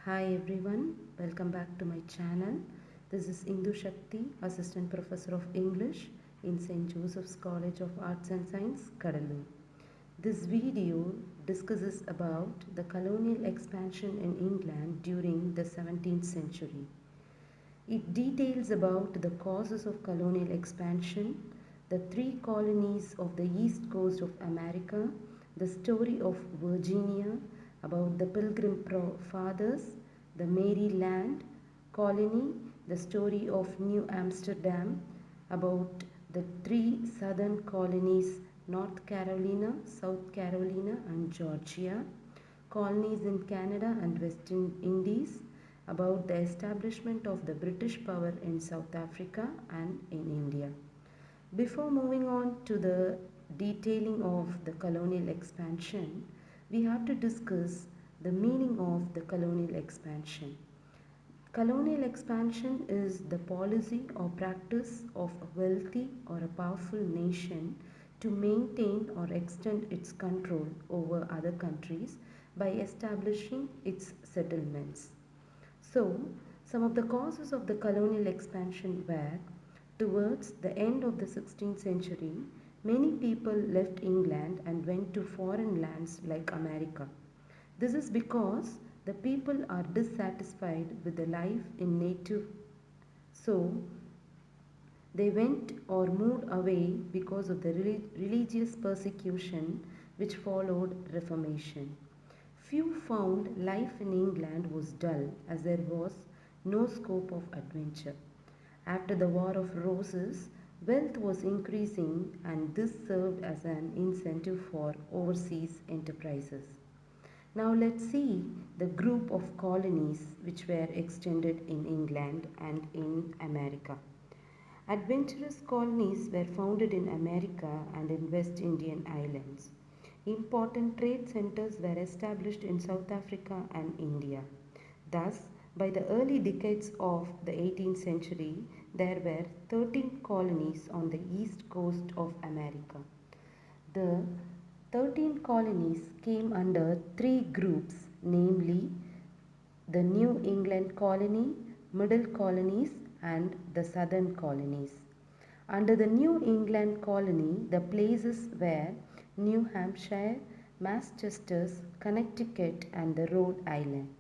Hi everyone, welcome back to my channel. This is Indu Shakti, Assistant Professor of English in St. Joseph's College of Arts and Science, Kadalur. This video discusses about the colonial expansion in England during the 17th century. It details about the causes of colonial expansion, the three colonies of the east coast of America, the story of Virginia, about the Pilgrim Fathers, the Maryland colony, the story of New Amsterdam, about the three southern colonies North Carolina, South Carolina, and Georgia, colonies in Canada and West Indies, about the establishment of the British power in South Africa and in India. Before moving on to the detailing of the colonial expansion, we have to discuss the meaning of the colonial expansion. Colonial expansion is the policy or practice of a wealthy or a powerful nation to maintain or extend its control over other countries by establishing its settlements. So, some of the causes of the colonial expansion were towards the end of the 16th century, many people left England and went to foreign lands like America. This is because the people are dissatisfied with the life in native, so they went or moved away because of the religious persecution which followed Reformation. Few found life in England was dull as there was no scope of adventure. After the War of Roses, wealth was increasing and this served as an incentive for overseas enterprises. Now let's see the group of colonies which were extended in England and in America. Adventurous colonies were founded in America and in West Indian islands. Important trade centers were established in South Africa and India. Thus, by the early decades of the 18th century, there were 13 colonies on the east coast of America. The 13 colonies came under three groups, namely the New England colony, Middle colonies, and the Southern colonies. Under the New England colony, the places were New Hampshire, Massachusetts, Connecticut, and the Rhode Island.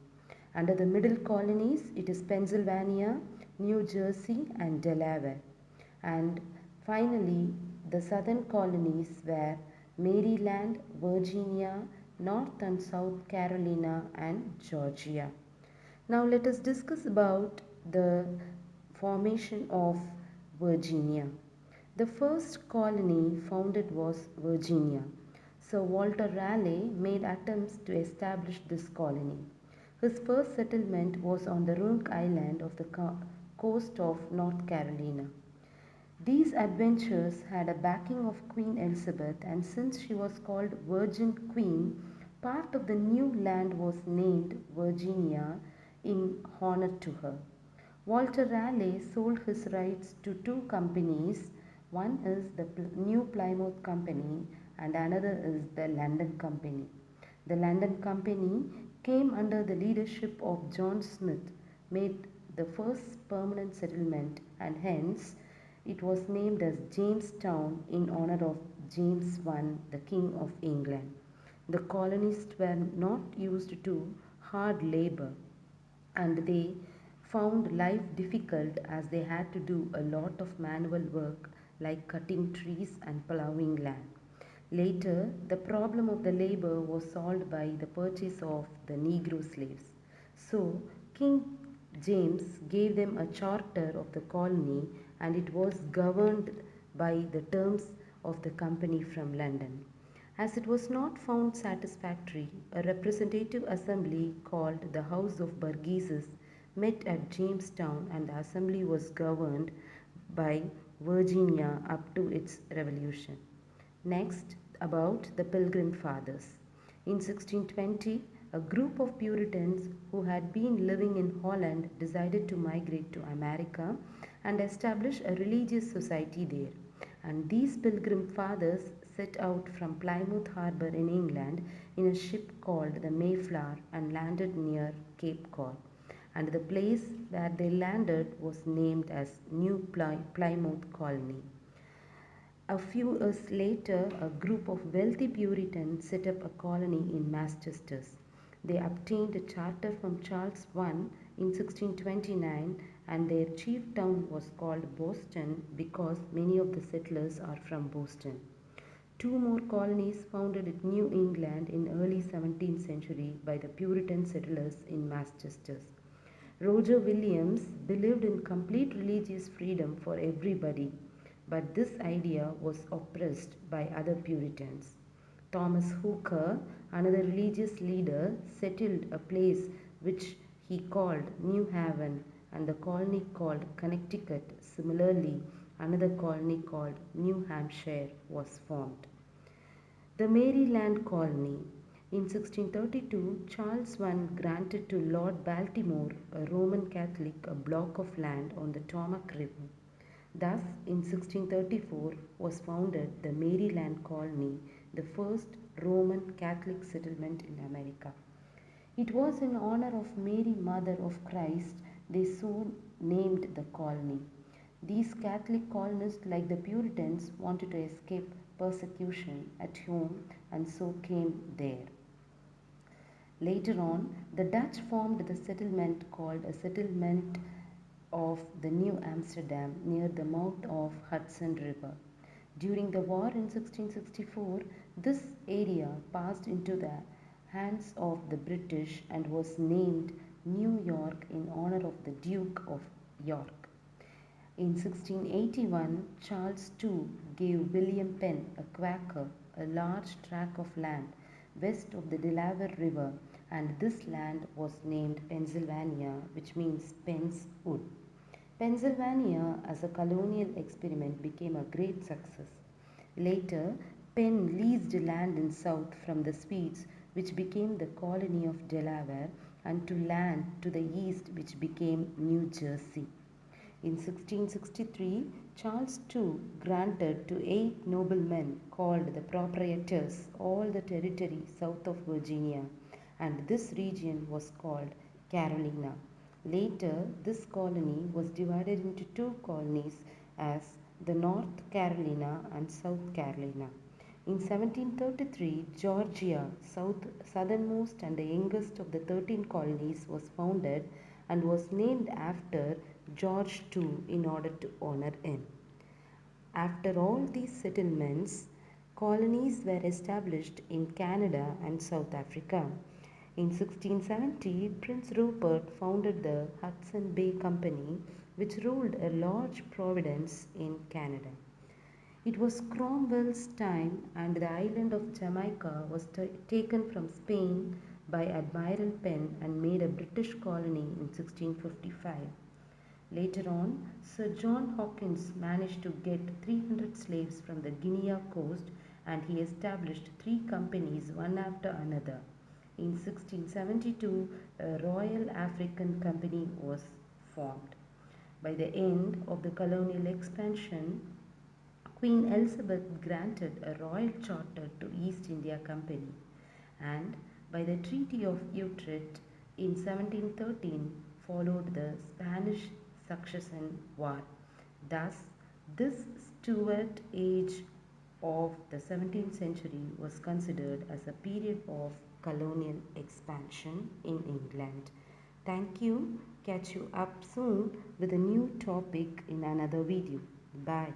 Under the Middle colonies, it is Pennsylvania, New Jersey, and Delaware. And finally, the Southern colonies were Maryland, Virginia, North and South Carolina, and Georgia. Now let us discuss about the formation of Virginia. The first colony founded was Virginia. Sir Walter Raleigh made attempts to establish this colony. His first settlement was on the Roanoke Island of the coast of North Carolina. These adventures had a backing of Queen Elizabeth, and since she was called Virgin Queen, part of the new land was named Virginia in honor to her. Walter Raleigh sold his rights to two companies. One is the New Plymouth Company and another is the London Company. The London Company came under the leadership of John Smith, made the first permanent settlement, and hence it was named as Jamestown in honor of James I, the King of England. The colonists were not used to hard labor and they found life difficult as they had to do a lot of manual work like cutting trees and plowing land. Later, the problem of the labor was solved by the purchase of the Negro slaves. So, King James gave them a charter of the colony and it was governed by the terms of the company from London. As it was not found satisfactory, a representative assembly called the House of Burgesses met at Jamestown and the assembly was governed by Virginia up to its revolution. Next, about the Pilgrim Fathers. In 1620, a group of Puritans who had been living in Holland decided to migrate to America and establish a religious society there. And these Pilgrim Fathers set out from Plymouth Harbour in England in a ship called the Mayflower and landed near Cape Cod. And the place where they landed was named as New Plymouth Colony. A few years later, a group of wealthy Puritans set up a colony in Massachusetts. They obtained a charter from Charles I in 1629, and their chief town was called Boston because many of the settlers are from Boston. Two more colonies founded in New England in early 17th century by the Puritan settlers in Massachusetts. Roger Williams believed in complete religious freedom for everybody, but this idea was oppressed by other Puritans. Thomas Hooker, another religious leader, settled a place which he called New Haven, and the colony called Connecticut. Similarly, another colony called New Hampshire was formed. The Maryland Colony. In 1632, Charles I granted to Lord Baltimore, a Roman Catholic, a block of land on the Potomac River. Thus, in 1634 was founded the Maryland Colony, the first Roman Catholic settlement in America. It was in honor of Mary, Mother of Christ, they so named the colony. These Catholic colonists, like the Puritans, wanted to escape persecution at home and so came there. Later on, the Dutch formed the settlement called a settlement of the New Amsterdam near the mouth of Hudson River. During the war in 1664, this area passed into the hands of the British and was named New York in honor of the Duke of York. In 1681, Charles II gave William Penn, a Quaker, a large tract of land west of the Delaware River, and this land was named Pennsylvania, which means Penn's Wood. Pennsylvania, as a colonial experiment, became a great success. Later, Penn leased land in south from the Swedes, which became the colony of Delaware, and to land to the east, which became New Jersey. In 1663, Charles II granted to 8 noblemen called the proprietors all the territory south of Virginia, and this region was called Carolina. Later, this colony was divided into two colonies as the North Carolina and South Carolina. In 1733, Georgia, southernmost and the youngest of the 13 colonies, was founded and was named after George II in order to honor him. After all these settlements, colonies were established in Canada and South Africa. In 1670, Prince Rupert founded the Hudson Bay Company, which ruled a large province in Canada. It was Cromwell's time, and the island of Jamaica was taken from Spain by Admiral Penn and made a British colony in 1655. Later on, Sir John Hawkins managed to get 300 slaves from the Guinea coast, and he established 3 companies one after another. In 1672, a Royal African Company was formed. By the end of the colonial expansion, Queen Elizabeth granted a royal charter to East India Company, and by the Treaty of Utrecht in 1713 followed the Spanish Succession War. Thus, this Stuart age of the 17th century was considered as a period of colonial expansion in England. Thank you. Catch you up soon with a new topic in another video. Bye.